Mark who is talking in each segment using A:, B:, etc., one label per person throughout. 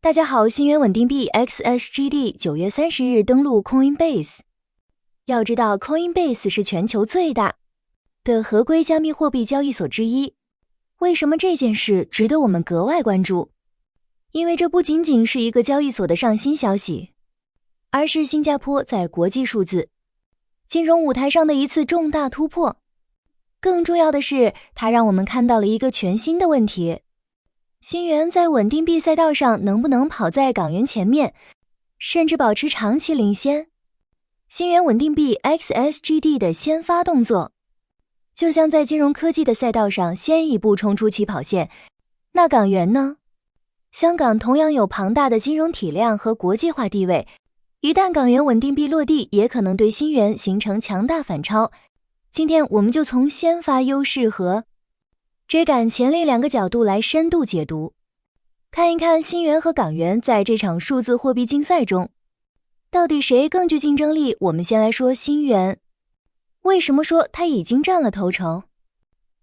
A: 大家好，新元稳定币 XSGD 9月30日登陆 Coinbase。要知道 Coinbase 是全球最大的合规加密货币交易所之一。为什么这件事值得我们格外关注？因为这不仅仅是一个交易所的上新消息，而是新加坡在国际数字金融舞台上的一次重大突破。更重要的是，它让我们看到了一个全新的问题：新元在稳定币赛道上能不能跑在港元前面，甚至保持长期领先？新元稳定币 XSGD 的先发动作，就像在金融科技的赛道上先一步冲出起跑线。那港元呢？香港同样有庞大的金融体量和国际化地位，一旦港元稳定币落地，也可能对新元形成强大反超。今天我们就从先发优势和追赶潜力两个角度来深度解读，看一看新元和港元在这场数字货币竞赛中，到底谁更具竞争力。我们先来说新元。为什么说它已经占了头筹？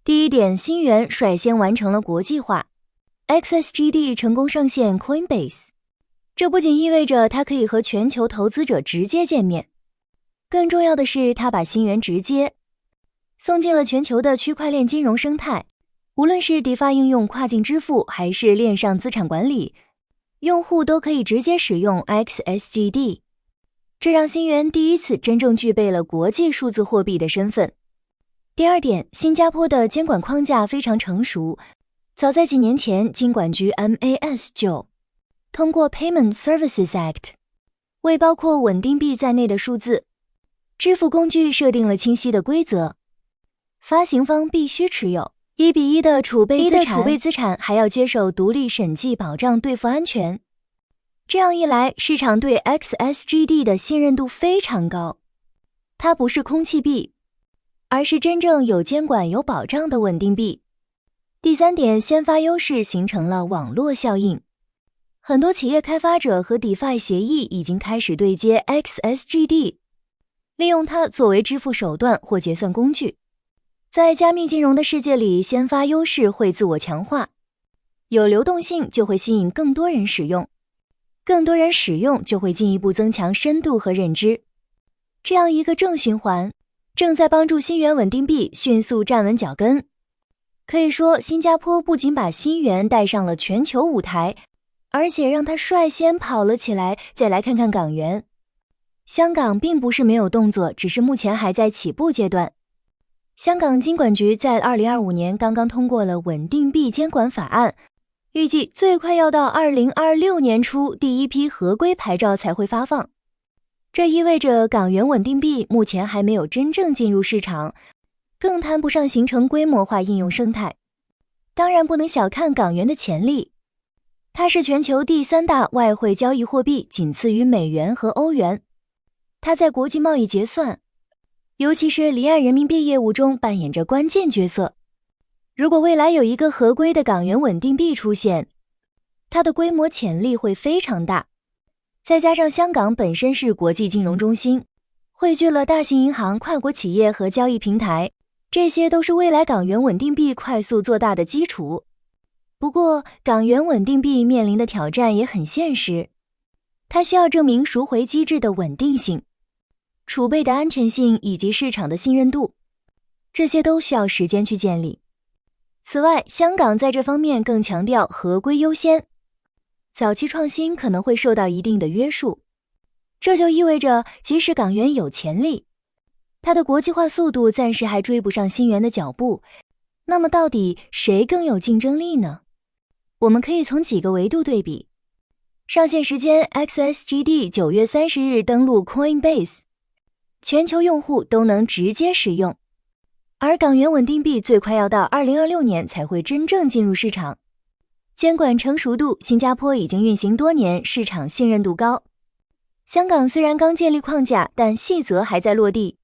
A: 第一点，新元率先完成了国际化 ，XSGD 成功上线 Coinbase。这不仅意味着它可以和全球投资者直接见面，更重要的是，它把新元直接送进了全球的区块链金融生态。无论是 DeFi 应用跨境支付，还是链上资产管理，用户都可以直接使用 XSGD。这让新元第一次真正具备了国际数字货币的身份。第二点，新加坡的监管框架非常成熟。早在几年前，金管局 MAS 就通过 Payment Services Act 为包括稳定币在内的数字支付工具设定了清晰的规则。发行方必须持有1:1的储备资产，还要接受独立审计保障兑付安全。这样一来，市场对 XSGD 的信任度非常高。它不是空气币，而是真正有监管有保障的稳定币。第三点，先发优势形成了网络效应。很多企业开发者和 DeFi 协议已经开始对接 XSGD， 利用它作为支付手段或结算工具。在加密金融的世界里，先发优势会自我强化，有流动性就会吸引更多人使用，更多人使用就会进一步增强深度和认知。这样一个正循环正在帮助新元稳定币迅速站稳脚跟。可以说，新加坡不仅把新元带上了全球舞台，而且让它率先跑了起来。再来看看港元，香港并不是没有动作，只是目前还在起步阶段。香港金管局在2025年刚刚通过了稳定币监管法案，预计最快要到2026年初第一批合规牌照才会发放。这意味着港元稳定币目前还没有真正进入市场，更谈不上形成规模化应用生态。当然不能小看港元的潜力，它是全球第3大外汇交易货币，仅次于美元和欧元。它在国际贸易结算，尤其是离岸人民币业务中扮演着关键角色。如果未来有一个合规的港元稳定币出现，它的规模潜力会非常大。再加上香港本身是国际金融中心，汇聚了大型银行、跨国企业和交易平台，这些都是未来港元稳定币快速做大的基础。不过，港元稳定币面临的挑战也很现实，它需要证明赎回机制的稳定性、储备的安全性以及市场的信任度，这些都需要时间去建立。此外，香港在这方面更强调合规优先，早期创新可能会受到一定的约束。这就意味着，即使港元有潜力，它的国际化速度暂时还追不上新元的脚步。那么到底谁更有竞争力呢？我们可以从几个维度对比。上线时间 XSGD 9月30日登陆 Coinbase， 全球用户都能直接使用。而港元稳定币最快要到2026年才会真正进入市场。监管成熟度，新加坡已经运行多年，市场信任度高。香港虽然刚建立框架，但细则还在落地。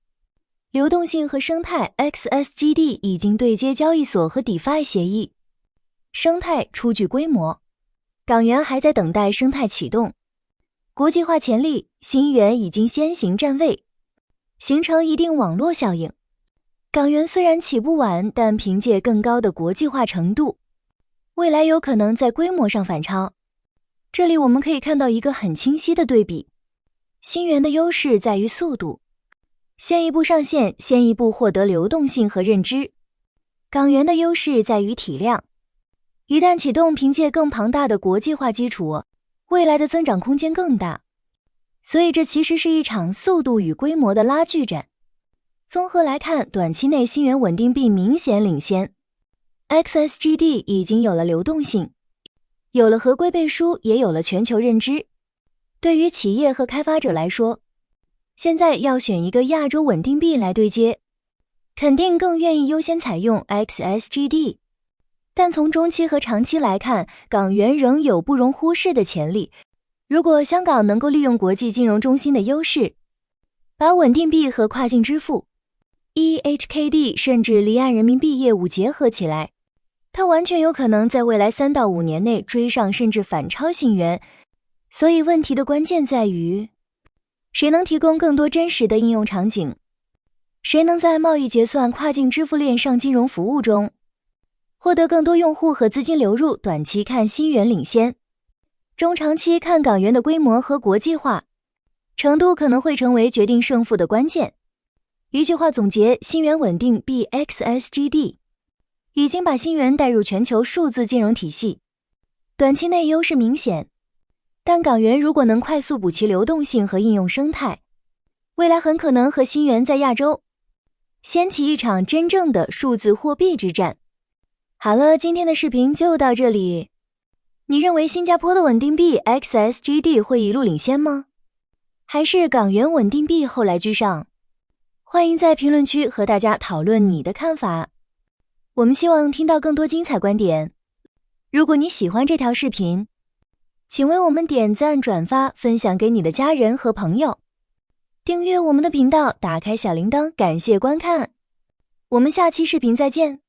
A: 流动性和生态 XSGD 已经对接交易所和 DeFi 协议，生态初具规模。港元还在等待生态启动。国际化潜力，新元已经先行站位，形成一定网络效应。港元虽然起步晚，但凭借更高的国际化程度，未来有可能在规模上反超。这里我们可以看到一个很清晰的对比。新元的优势在于速度，先一步上线，先一步获得流动性和认知。港元的优势在于体量，一旦启动，凭借更庞大的国际化基础，未来的增长空间更大。所以这其实是一场速度与规模的拉锯战。综合来看，短期内新元稳定币明显领先。XSGD 已经有了流动性，有了合规背书，也有了全球认知。对于企业和开发者来说，现在要选一个亚洲稳定币来对接，肯定更愿意优先采用 XSGD。但从中期和长期来看，港元仍有不容忽视的潜力。如果香港能够利用国际金融中心的优势，把稳定币和跨境支付、EHKD 甚至离岸人民币业务结合起来，它完全有可能在未来3到5年内追上甚至反超新元。所以问题的关键在于，谁能提供更多真实的应用场景？谁能在贸易结算、跨境支付链上金融服务中获得更多用户和资金流入？短期看新元领先，中长期看港元的规模和国际化程度可能会成为决定胜负的关键。一句话总结，新元稳定币 XSGD 已经把新元带入全球数字金融体系，短期内优势明显。但港元如果能快速补齐流动性和应用生态，未来很可能和新元在亚洲掀起一场真正的数字货币之战。好了，今天的视频就到这里。你认为新加坡的稳定币 XSGD 会一路领先吗？还是港元稳定币后来居上？欢迎在评论区和大家讨论你的看法。我们希望听到更多精彩观点。如果你喜欢这条视频，请为我们点赞、转发、分享给你的家人和朋友。订阅我们的频道，打开小铃铛，感谢观看。我们下期视频再见。